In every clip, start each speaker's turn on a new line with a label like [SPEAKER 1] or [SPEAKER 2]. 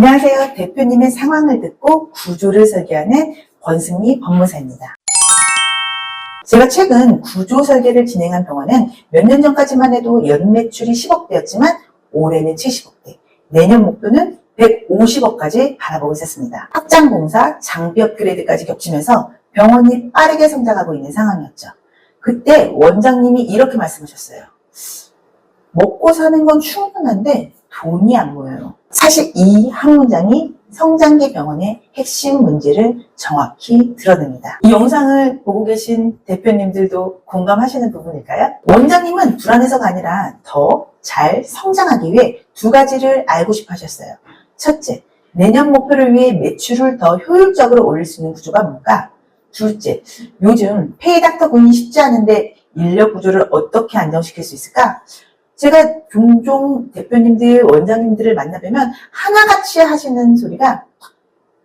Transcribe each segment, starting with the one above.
[SPEAKER 1] 안녕하세요. 대표님의 상황을 듣고 구조를 설계하는 권승미 법무사입니다. 제가 최근 구조 설계를 진행한 병원은 몇 년 전까지만 해도 연매출이 10억대였지만 올해는 70억대, 내년 목표는 150억까지 바라보고 있었습니다. 확장공사, 장비 업그레이드까지 겹치면서 병원이 빠르게 성장하고 있는 상황이었죠. 그때 원장님이 이렇게 말씀하셨어요. 먹고 사는 건 충분한데 돈이 안 모여요. 사실 이 한 문장이 성장기 병원의 핵심 문제를 정확히 드러냅니다. 이 영상을 보고 계신 대표님들도 공감하시는 부분일까요? 원장님은 불안해서가 아니라 더 잘 성장하기 위해 두 가지를 알고 싶어 하셨어요. 첫째, 내년 목표를 위해 매출을 더 효율적으로 올릴 수 있는 구조가 뭘까? 둘째, 요즘 페이닥터 군이 쉽지 않은데 인력 구조를 어떻게 안정시킬 수 있을까? 제가 종종 대표님들, 원장님들을 만나뵈면 하나같이 하시는 소리가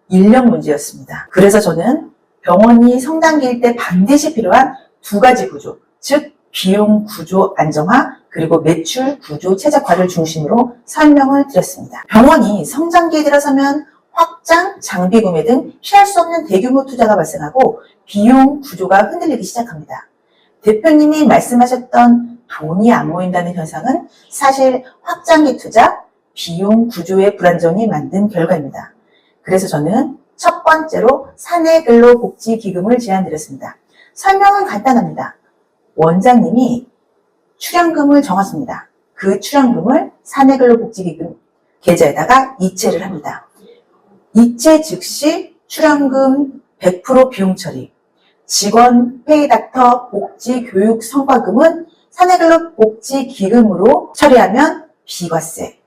[SPEAKER 1] 인력 문제였습니다. 그래서 저는 병원이 성장기일 때 반드시 필요한 두 가지 구조, 즉 비용 구조 안정화 그리고 매출 구조 최적화를 중심으로 설명을 드렸습니다. 병원이 성장기에 들어서면 확장, 장비 구매 등 피할 수 없는 대규모 투자가 발생하고 비용 구조가 흔들리기 시작합니다. 대표님이 말씀하셨던 돈이 안 모인다는 현상은 사실 확장기 투자, 비용 구조의 불안정이 만든 결과입니다. 그래서 저는 첫 번째로 사내근로복지기금을 제안드렸습니다. 설명은 간단합니다. 원장님이 출연금을 정했습니다. 그 출연금을 사내근로복지기금 계좌에다가 이체를 합니다. 이체 즉시 출연금 100% 비용 처리, 직원 페이닥터 복지교육 성과금은 사내근로복지기금으로 처리하면 비과세,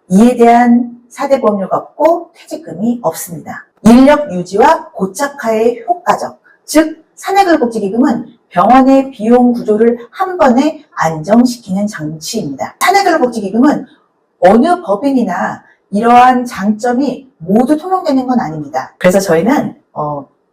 [SPEAKER 1] 이에 대한 사대보험료가 없고 퇴직금이 없습니다. 인력 유지와 고착화의 효과적, 즉 사내근로복지기금은 병원의 비용 구조를 한 번에 안정시키는 장치입니다. 사내근로복지기금은 어느 법인이나 이러한 장점이 모두 통용되는 건 아닙니다. 그래서 저희는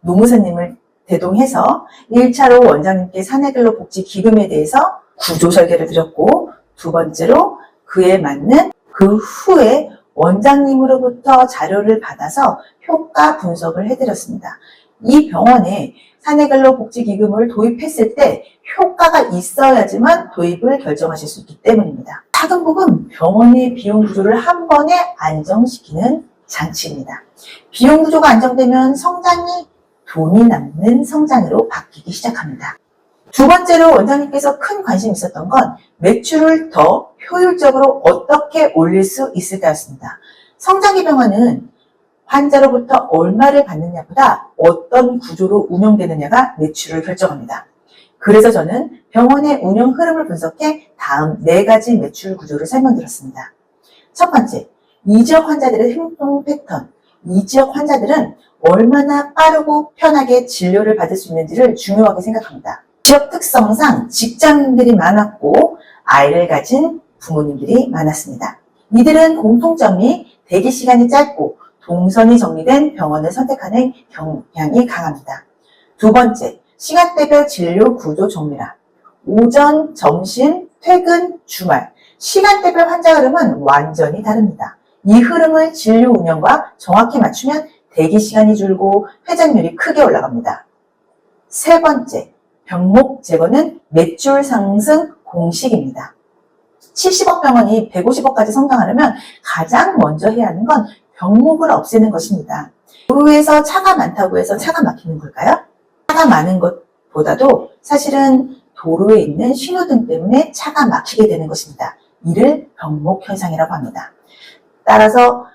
[SPEAKER 1] 노무사님을 대동해서 1차로 원장님께 사내근로복지기금에 대해서 구조 설계를 드렸고, 두 번째로 그에 맞는 그 후에 원장님으로부터 자료를 받아서 효과 분석을 해드렸습니다. 이 병원에 사내근로복지기금을 도입했을 때 효과가 있어야지만 도입을 결정하실 수 있기 때문입니다. 사근복은 병원의 비용 구조를 한 번에 안정시키는 장치입니다. 비용 구조가 안정되면 성장이 돈이 남는 성장으로 바뀌기 시작합니다. 두 번째로 원장님께서 큰 관심이 있었던 건 매출을 더 효율적으로 어떻게 올릴 수 있을까였습니다. 성장기 병원은 환자로부터 얼마를 받느냐보다 어떤 구조로 운영되느냐가 매출을 결정합니다. 그래서 저는 병원의 운영 흐름을 분석해 다음 4가지 매출 구조를 설명드렸습니다. 첫 번째, 이지역 환자들의 행동 패턴. 이지역 환자들은 얼마나 빠르고 편하게 진료를 받을 수 있는지를 중요하게 생각합니다. 지역 특성상 직장인들이 많았고 아이를 가진 부모님들이 많았습니다. 이들은 공통점이 대기 시간이 짧고 동선이 정리된 병원을 선택하는 경향이 강합니다. 두 번째, 시간대별 진료 구조 정밀화. 오전, 점심, 퇴근, 주말. 시간대별 환자 흐름은 완전히 다릅니다. 이 흐름을 진료 운영과 정확히 맞추면 대기 시간이 줄고 회전율이 크게 올라갑니다. 세 번째, 병목 제거는 매출 상승 공식입니다. 70억 병원이 150억까지 성장하려면 가장 먼저 해야 하는 건 병목을 없애는 것입니다. 도로에서 차가 많다고 해서 차가 막히는 걸까요? 차가 많은 것보다도 사실은 도로에 있는 신호등 때문에 차가 막히게 되는 것입니다. 이를 병목 현상이라고 합니다. 따라서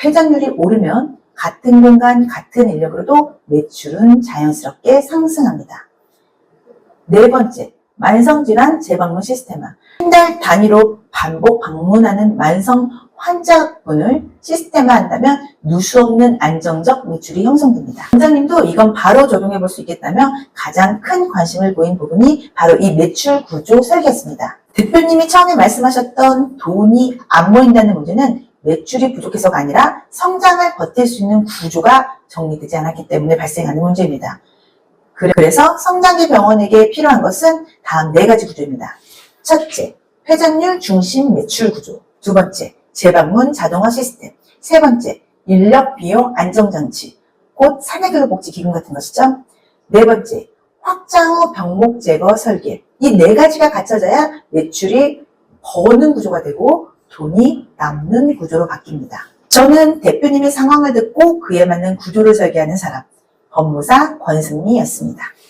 [SPEAKER 1] 회전율이 오르면 같은 공간, 같은 인력으로도 매출은 자연스럽게 상승합니다. 네 번째, 만성질환 재방문 시스템화. 한 달 단위로 반복 방문하는 만성 환자분을 시스템화한다면 누수 없는 안정적 매출이 형성됩니다. 원장님도 이건 바로 적용해 볼 수 있겠다며 가장 큰 관심을 보인 부분이 바로 이 매출 구조 설계였습니다. 대표님이 처음에 말씀하셨던 돈이 안 모인다는 문제는 매출이 부족해서가 아니라 성장을 버틸 수 있는 구조가 정리되지 않았기 때문에 발생하는 문제입니다. 그래서 성장기 병원에게 필요한 것은 다음 4가지 구조입니다. 첫째, 회전율 중심 매출 구조. 두 번째, 재방문 자동화 시스템. 세 번째, 인력, 비용, 안정장치, 곧 사내교육복지기금 같은 것이죠. 네 번째, 확장 후 병목 제거 설계. 이 네 가지가 갖춰져야 매출이 버는 구조가 되고 돈이 남는 구조로 바뀝니다. 저는 대표님의 상황을 듣고 그에 맞는 구조를 설계하는 사람, 법무사 권승미였습니다.